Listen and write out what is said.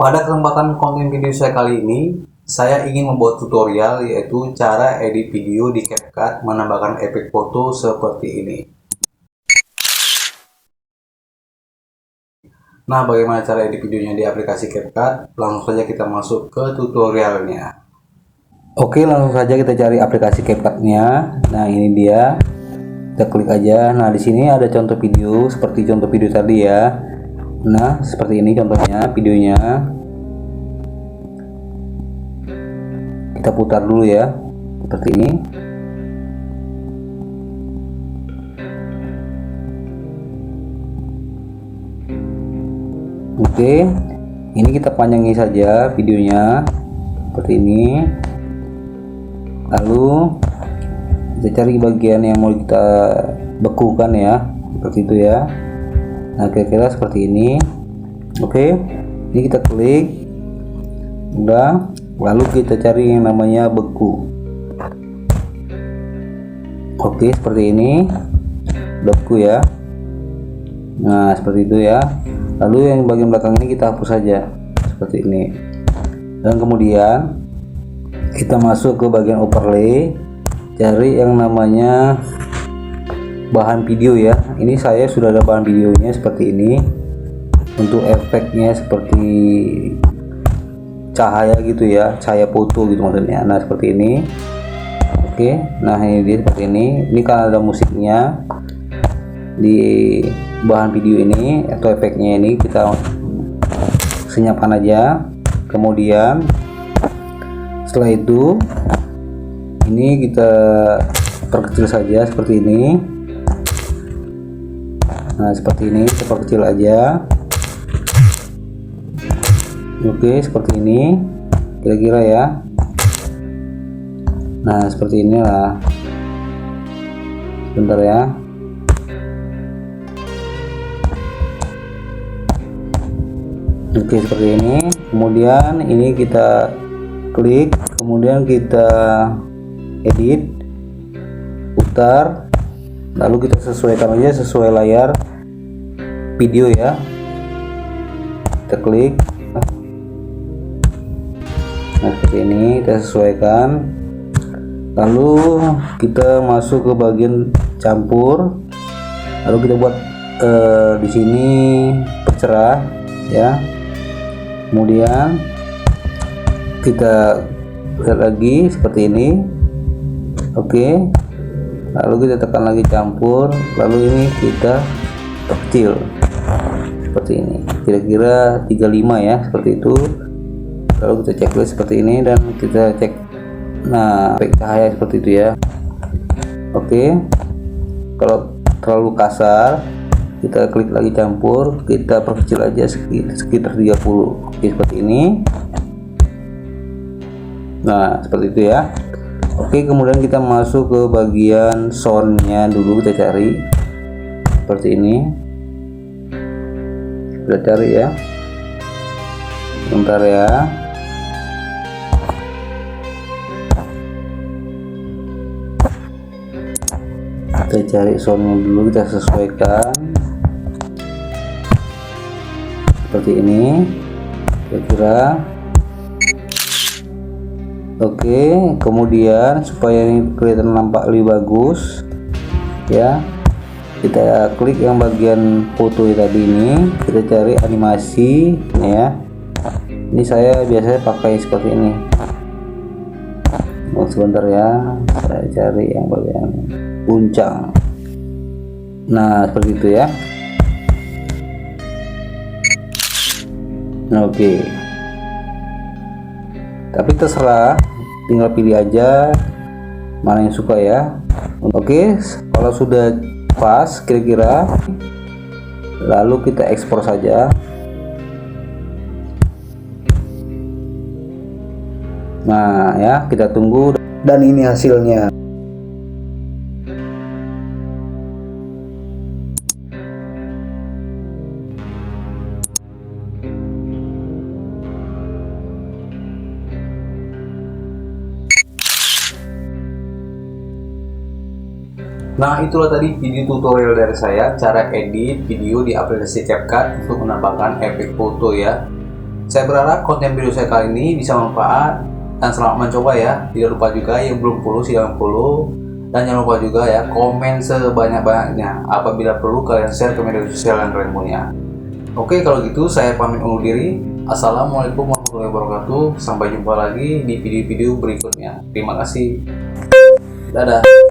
Pada kesempatan konten video saya kali ini, saya ingin membuat tutorial yaitu cara edit video di CapCut menambahkan efek foto seperti ini. Nah, bagaimana cara edit videonya di aplikasi CapCut? Langsung saja kita masuk ke tutorialnya. Oke, langsung saja kita cari aplikasi CapCut-nya. Nah, ini dia. Kita klik aja. Nah, di sini ada contoh video seperti contoh video tadi ya. Nah, seperti ini contohnya videonya. Kita putar dulu ya, seperti ini. Oke, ini kita panjangi saja videonya seperti ini. Lalu kita cari bagian yang mau kita bekukan ya, seperti itu ya. Nah, kira-kira seperti ini. Oke, ini kita klik, udah. Lalu kita cari yang namanya beku. Oke, seperti ini, udah beku ya. Nah, seperti itu ya. Lalu yang bagian belakang ini kita hapus saja, seperti ini. Dan kemudian kita masuk ke bagian overlay, cari yang namanya bahan video ya. Ini saya sudah ada bahan videonya seperti ini. Untuk efeknya seperti cahaya gitu ya, cahaya foto gitu maksudnya. Nah, seperti ini. Oke, nah ini dia seperti ini. Ini kan ada musiknya di bahan video ini atau efeknya ini, kita senyapkan aja. Kemudian setelah itu ini kita perkecil saja seperti ini. Nah, seperti ini kita perkecil aja. Oke, seperti ini kira-kira ya. Nah, seperti inilah. Sebentar ya. Oke, seperti ini. Kemudian ini kita klik, kemudian kita edit, putar, lalu kita sesuaikan aja sesuai layar video ya. Kita klik. Nah, seperti ini kita sesuaikan. Lalu kita masuk ke bagian campur. Lalu kita buat di sini percerah ya. Kemudian kita lihat lagi seperti ini. Oke, lalu kita tekan lagi campur, lalu ini kita kecil seperti ini, kira-kira 35 ya, seperti itu. Lalu kita checklist seperti ini dan kita cek. Nah, efek cahaya seperti itu ya. Oke, kalau terlalu kasar kita klik lagi campur, kita perkecil aja sekitar 30. Oke, seperti ini. Nah, seperti itu ya. Oke, kemudian kita masuk ke bagian soundnya dulu, kita cari seperti ini. Kita cari ya, bentar ya. Kita cari soundnya dulu, kita sesuaikan seperti ini kira-kira. Oke, kemudian supaya ini kelihatan nampak lebih bagus ya, kita klik yang bagian foto tadi ini, kita cari animasi ya. Ini saya biasanya pakai seperti ini. Sebentar ya, saya cari yang bagian puncak. Nah, seperti itu ya. Nah, oke. Tapi terserah, tinggal pilih aja mana yang suka ya. Oke, kalau sudah pas kira-kira, lalu kita ekspor saja. Nah ya, kita tunggu dan ini hasilnya. Nah, itulah tadi video tutorial dari saya cara edit video di aplikasi CapCut untuk menambahkan efek foto ya. Saya berharap konten video saya kali ini bisa bermanfaat dan selamat mencoba ya. Tidak lupa juga yang belum follow silahkan follow, dan jangan lupa juga ya komen sebanyak-banyaknya. Apabila perlu kalian share ke media sosial yang kalian punya. Oke, kalau gitu saya pamit undur diri. Assalamualaikum warahmatullahi wabarakatuh. Sampai jumpa lagi di video-video berikutnya. Terima kasih. Dadah.